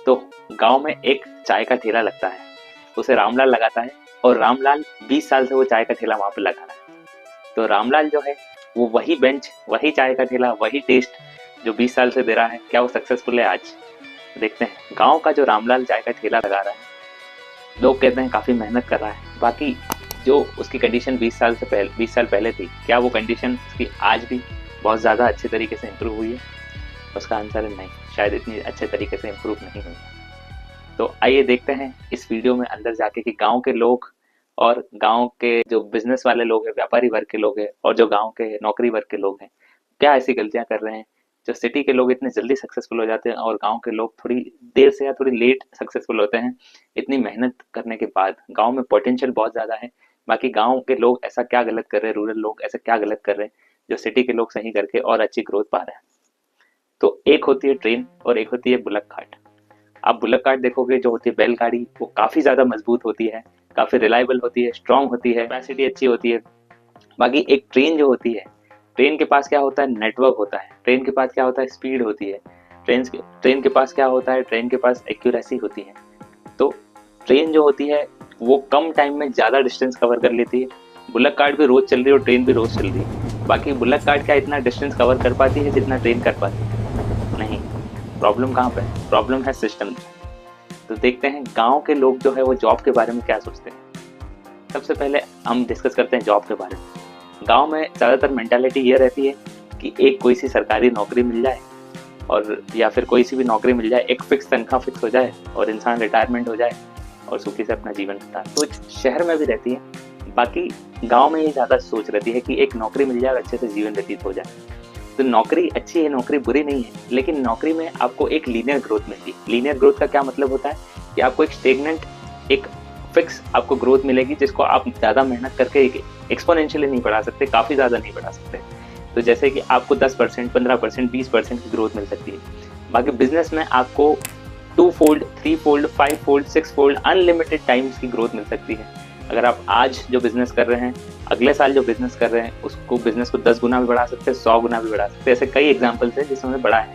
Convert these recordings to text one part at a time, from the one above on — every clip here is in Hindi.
तो गांव में एक चाय का ठेला लगता है, उसे रामलाल लगाता है और रामलाल 20 साल से वो चाय का ठेला वहां पे लगा रहा है। तो रामलाल जो है वो वही बेंच, वही चाय का ठेला, वही टेस्ट जो 20 साल से दे रहा है, क्या वो सक्सेसफुल है आज? देखते हैं। गांव का जो रामलाल चाय का ठेला लगा रहा है, लोग कहते हैं काफी मेहनत कर रहा है, बाकी जो उसकी कंडीशन 20 साल पहले थी, क्या वो कंडीशन उसकी आज भी बहुत ज्यादा अच्छे तरीके से इम्प्रूव हुई है? उसका आंसर है नहीं, शायद इतनी अच्छे तरीके से इम्प्रूव नहीं हुई। तो आइए देखते हैं इस वीडियो में अंदर जाके कि गांव के लोग और गांव के जो बिजनेस वाले लोग हैं, व्यापारी वर्ग के लोग हैं, और जो गांव के नौकरी वर्ग के लोग हैं, क्या ऐसी गलतियां कर रहे हैं जो सिटी के लोग इतने जल्दी सक्सेसफुल हो जाते हैं और गांव के लोग थोड़ी देर से या थोड़ी लेट सक्सेसफुल होते हैं। इतनी मेहनत करने के बाद गांव में पोटेंशियल बहुत ज्यादा है, बाकी गांव के लोग ऐसा क्या गलत कर रहे हैं, रूरल लोग ऐसा क्या गलत कर रहे हैं जो सिटी के लोग सही करके और अच्छी ग्रोथ पा रहे हैं। तो एक होती है ट्रेन और एक होती है बुलक कार्ट। आप बुलक कार्ट देखोगे, जो होती है बैलगाड़ी, वो काफी ज्यादा मजबूत होती है, काफी रिलायबल होती है, स्ट्रांग होती है, कैपेसिटी अच्छी होती है। बाकी एक ट्रेन जो होती है, ट्रेन के पास क्या होता है? नेटवर्क होता है। ट्रेन के पास क्या होता है? स्पीड होती है। ट्रेन के पास क्या होता है? ट्रेन के पास एक्यूरेसी होती है। तो ट्रेन जो होती है वो कम टाइम में ज्यादा डिस्टेंस कवर कर लेती है। बुलक कार्ट भी रोज चल रही है और ट्रेन भी रोज चल रही है, बाकी बुलक कार्ट क्या इतना डिस्टेंस कवर कर पाती है जितना ट्रेन कर पाती है? नहीं। प्रॉब्लम कहाँ पे है? प्रॉब्लम है सिस्टम। तो देखते हैं गांव के लोग जो है वो जॉब के बारे में क्या सोचते हैं। सबसे पहले हम डिस्कस करते हैं जॉब के बारे में। गांव में ज़्यादातर मेंटालिटी ये रहती है कि एक कोई सी सरकारी नौकरी मिल जाए, और या फिर कोई सी भी नौकरी मिल जाए, एक फिक्स तनख्वाह फिक्स हो जाए और इंसान रिटायरमेंट हो जाए और सुखी से अपना जीवन बिताए। कुछ शहर में भी रहती है, बाकी गांव में ये ज़्यादा सोच रहती है कि एक नौकरी मिल जाए और अच्छे से जीवन व्यतीत हो जाए। तो नौकरी अच्छी है, नौकरी बुरी नहीं है, लेकिन नौकरी में आपको एक लीनियर ग्रोथ मिलती है। लीनियर ग्रोथ का क्या मतलब होता है कि आपको एक स्टेगनेंट, एक फिक्स आपको ग्रोथ मिलेगी, जिसको आप ज़्यादा मेहनत करके एक्सपोनेंशियली नहीं बढ़ा सकते, काफ़ी ज़्यादा नहीं बढ़ा सकते। तो जैसे कि आपको 10%, 15%, 20% की ग्रोथ मिल सकती है। बाकी बिजनेस में आपको 2 fold, 3 fold, 5 fold, 6 fold unlimited times की ग्रोथ मिल सकती है। अगर आप आज जो बिजनेस कर रहे हैं, अगले साल जो बिजनेस कर रहे हैं, उसको बिजनेस को 10 गुना भी बढ़ा सकते हैं, 100 गुना भी बढ़ा सकते हैं। ऐसे कई एग्जाम्पल्स हैं जिसमें बढ़ा है।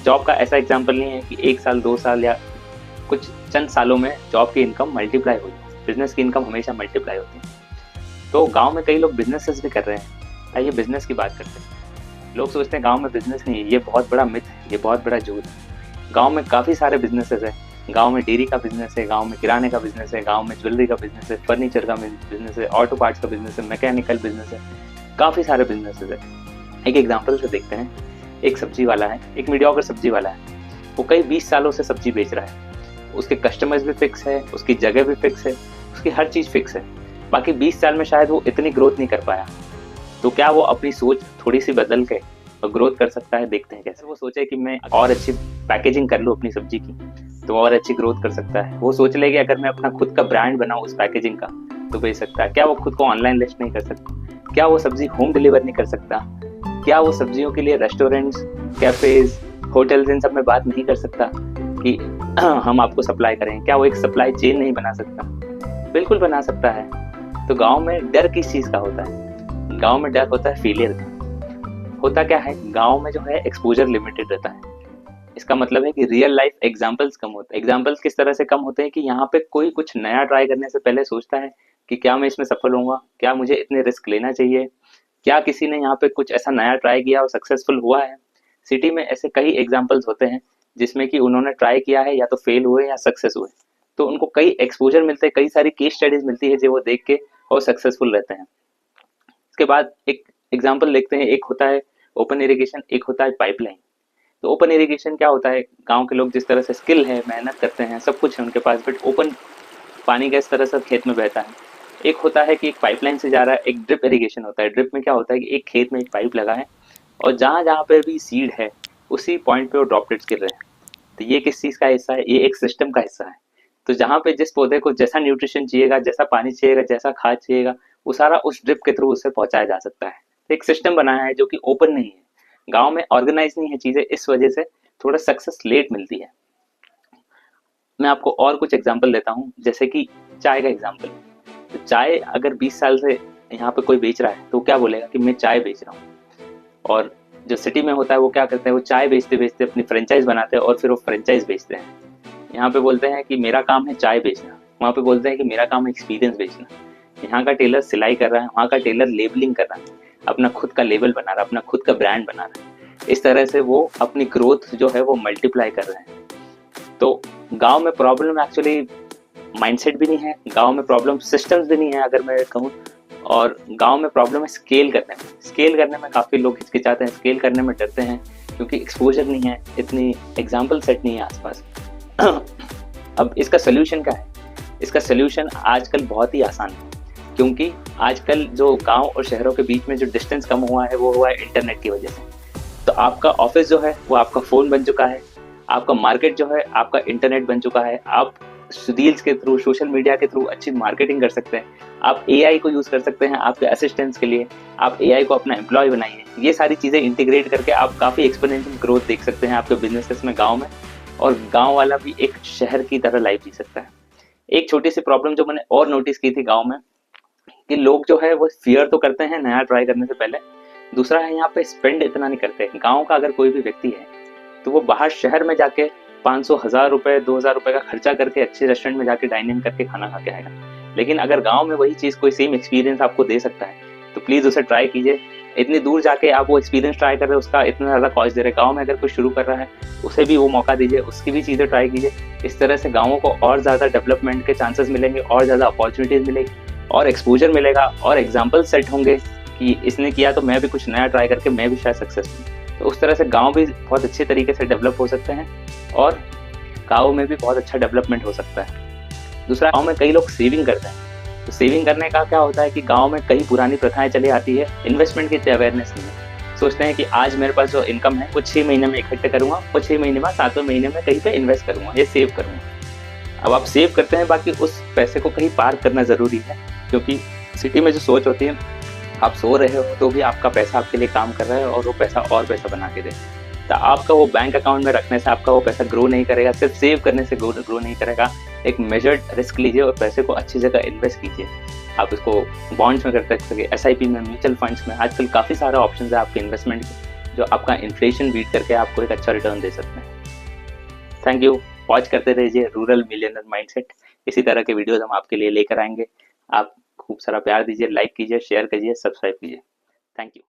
जॉब का ऐसा एग्जाम्पल नहीं है कि 1 साल, 2 साल या कुछ चंद सालों में जॉब की इनकम मल्टीप्लाई होती है। बिजनेस की इनकम हमेशा मल्टीप्लाई होती है। तो गांव में कई लोग बिजनेसेस भी कर रहे हैं। आइए बिजनेस की बात करते हैं। लोग सोचते हैं गांव में बिजनेस नहीं है, ये बहुत बड़ा मिथ है, ये बहुत बड़ा झूठ है। गांव में काफ़ी सारे बिजनेसेस है। गांव में डेयरी का बिजनेस है, गांव में किराने का बिजनेस है, गांव में ज्वेलरी का बिजनेस है, फर्नीचर का बिजनेस है, ऑटो पार्ट्स का बिजनेस है, मैकेनिकल बिजनेस है, काफ़ी सारे बिजनेसेस है। एक एग्जाम्पल से देखते हैं। एक सब्जी वाला है, एक मीडियोकर सब्जी वाला है, वो कई 20 सालों से सब्जी बेच रहा है। उसके कस्टमर्स भी फिक्स है, उसकी जगह भी फिक्स है, उसकी हर चीज़ फिक्स है। बाकी 20 साल में शायद वो इतनी ग्रोथ नहीं कर पाया। तो क्या वो अपनी सोच थोड़ी सी बदल के और ग्रोथ कर सकता है? देखते हैं कैसे। वो सोचे कि मैं और अच्छी पैकेजिंग कर लूँ अपनी सब्जी की, तो और अच्छी ग्रोथ कर सकता है। वो सोच ले कि अगर मैं अपना खुद का ब्रांड बनाऊँ उस पैकेजिंग का, तो बेच सकता है। क्या वो खुद को ऑनलाइन लिस्ट नहीं कर सकता? क्या वो सब्जी होम डिलीवर नहीं कर सकता? क्या वो सब्जियों के लिए रेस्टोरेंट्स, कैफेज, होटल्स, इन सब में बात नहीं कर सकता कि हम आपको सप्लाई करें? क्या वो एक सप्लाई चेन नहीं बना सकता? बिल्कुल बना सकता है। तो गांव में डर किस चीज़ का होता है? गांव में डर होता है फेलियर का। होता क्या है, गांव में जो है एक्सपोजर लिमिटेड रहता है। इसका मतलब है कि रियल लाइफ एग्जांपल्स कम होते हैं। एग्जांपल्स किस तरह से कम होते हैं कि यहाँ पे कोई कुछ नया ट्राई करने से पहले सोचता है कि क्या मैं इसमें सफल होऊंगा, क्या मुझे इतने रिस्क लेना चाहिए, क्या किसी ने यहाँ पे कुछ ऐसा नया ट्राई किया और सक्सेसफुल हुआ है? सिटी में ऐसे कई एग्जाम्पल्स होते हैं जिसमें कि उन्होंने ट्राई किया है, या तो फेल हुए या सक्सेस हुए। तो उनको कई एक्सपोजर मिलते हैं, कई सारी केस स्टडीज मिलती है जो वो देख के और सक्सेसफुल रहते हैं। उसके बाद एक एग्जाम्पल देखते हैं। एक होता है ओपन इरिगेशन, एक होता है पाइपलाइन। तो ओपन इरिगेशन क्या होता है? गांव के लोग जिस तरह से स्किल है, मेहनत करते हैं, सब कुछ है उनके पास, बट ओपन पानी का इस तरह से खेत में बहता है। एक होता है कि एक पाइपलाइन से जा रहा है, एक ड्रिप इरिगेशन होता है। ड्रिप में क्या होता है कि एक खेत में एक पाइप लगा है और जहां जहां पे भी सीड है उसी पॉइंट पे वो ड्रॉपलेट्स गिर रहे हैं। तो ये किस चीज का हिस्सा है? ये एक सिस्टम का हिस्सा है। तो जहां पे जिस पौधे को जैसा न्यूट्रिशन चाहिएगा, जैसा पानी चाहिएगा, जैसा खाद चाहिएगा, वो सारा उस ड्रिप के थ्रू उससे पहुंचाया जा सकता है। तो एक सिस्टम बनाया है जो कि ओपन नहीं है। गांव में ऑर्गेनाइज नहीं है चीजें, इस वजह से थोड़ा सक्सेस लेट मिलती है। मैं आपको और कुछ एग्जाम्पल देता हूँ, जैसे कि चाय का एग्जाम्पल। तो चाय अगर 20 साल से यहाँ पे कोई बेच रहा है तो क्या बोलेगा कि मैं चाय बेच रहा हूँ। और जो सिटी में होता है वो क्या करते हैं, वो चाय बेचते बेचते अपनी फ्रेंचाइज बनाते हैं और फिर वो फ्रेंचाइज बेचते हैं। यहाँ पे बोलते हैं कि मेरा काम है चाय बेचना, वहाँ पे बोलते हैं कि मेरा काम है एक्सपीरियंस बेचना। यहाँ का टेलर सिलाई कर रहा है, वहाँ का टेलर लेबलिंग कर रहा है, अपना खुद का लेबल बना रहा है, अपना खुद का ब्रांड बना रहा है। इस तरह से वो अपनी ग्रोथ जो है वो मल्टीप्लाई कर रहे हैं। तो गांव में प्रॉब्लम एक्चुअली माइंडसेट भी नहीं है, गांव में प्रॉब्लम सिस्टम्स भी नहीं है अगर मैं कहूँ, और गांव में प्रॉब्लम है स्केल करने में। स्केल करने में काफ़ी लोग हिचकिचाते हैं, स्केल करने में डरते हैं क्योंकि एक्सपोजर नहीं है, इतनी एग्जाम्पल सेट नहीं है आसपास। अब इसका सोल्यूशन क्या है? इसका सोल्यूशन आजकल बहुत ही आसान है, क्योंकि आजकल जो गांव और शहरों के बीच में जो डिस्टेंस कम हुआ है वो हुआ है इंटरनेट की वजह से। तो आपका ऑफिस जो है वो आपका फ़ोन बन चुका है, आपका मार्केट जो है आपका इंटरनेट बन चुका है। आप रील्स के थ्रू, सोशल मीडिया के थ्रू अच्छी मार्केटिंग कर सकते हैं। आप एआई को यूज़ कर सकते हैं आपके असिस्टेंट्स के लिए, आप एआई को अपना एम्प्लॉय बनाइए। ये सारी चीज़ें इंटीग्रेट करके आप काफ़ी एक्सपोनेंशियल ग्रोथ देख सकते हैं आपके बिजनेसेस में गाँव में, और गाँव वाला भी एक शहर की तरह लाइफ जी सकता है। एक छोटी सी प्रॉब्लम जो मैंने और नोटिस की थी गाँव में, कि लोग जो है वो फियर तो करते हैं नया ट्राई करने से पहले, दूसरा है यहाँ पे स्पेंड इतना नहीं करते। गाँव का अगर कोई भी व्यक्ति है तो वो बाहर शहर में जाके 500, 1000 रुपए, 2000 रुपए का खर्चा करके अच्छे रेस्टोरेंट में जाके डाइनिंग करके खाना खा के आएगा। लेकिन अगर गांव में वही चीज़ कोई सेम एक्सपीरियंस आपको दे सकता है तो प्लीज़ उसे ट्राई कीजिए। इतनी दूर जाके आप वो एक्सपीरियंस ट्राई कर रहे हो, उसका इतना ज़्यादा कॉस्ट दे रहे हैं। गाँव में अगर कोई शुरू कर रहा है उसे भी वो मौका दीजिए, उसकी भी चीज़ें ट्राई कीजिए। इस तरह से गाँवों को और ज़्यादा डेवलपमेंट के चांसेस मिलेंगे, और ज़्यादा अपॉर्चुनिटीज़ मिलेगी, और एक्सपोजर मिलेगा, और एग्जाम्पल सेट होंगे कि इसने किया तो मैं भी कुछ नया ट्राई करके मैं भी शायद सक्सेस हूँ। तो उस तरह से गांव भी बहुत अच्छे तरीके से डेवलप हो सकते हैं, और गांव में भी बहुत अच्छा डेवलपमेंट हो सकता है। दूसरा, गांव में कई लोग सेविंग करते हैं। तो सेविंग करने का क्या होता है कि गांव में कई पुरानी प्रथाएं चली आती है, इन्वेस्टमेंट की इतनी अवेयरनेस नहीं है। सोचते हैं कि आज मेरे पास जो इनकम है वो 6 महीने में इकट्ठे करूंगा, और 6 महीने बाद 7वें महीने में कहीं पे इन्वेस्ट करूंगा, ये सेव करूंगा। अब आप सेव करते हैं, बाकी उस पैसे को कहीं पार्क करना जरूरी है, क्योंकि सिटी में जो सोच होती है, आप सो रहे हो तो भी आपका पैसा आपके लिए काम कर रहा है और वो पैसा और पैसा बना के दे। तो आपका वो बैंक अकाउंट में रखने से आपका वो पैसा ग्रो नहीं करेगा, सिर्फ सेव करने से ग्रो नहीं करेगा। एक मेजर्ड रिस्क लीजिए और पैसे को अच्छी जगह इन्वेस्ट कीजिए। आप इसको बॉन्ड्स में कर सकते, एसआईपी में, म्यूचुअल फंड्स में। आजकल काफ़ी सारा ऑप्शन है आपके इन्वेस्टमेंट के, जो आपका इन्फ्लेशन बीट करके आपको एक अच्छा रिटर्न दे सकते हैं। Thank you. वॉच करते रहिए रूरल मिलियनर माइंडसेट। इसी तरह के वीडियोज हम आपके लिए लेकर आएंगे। आप खूब सारा प्यार दीजिए, लाइक कीजिए, शेयर कीजिए, सब्सक्राइब कीजिए। Thank you.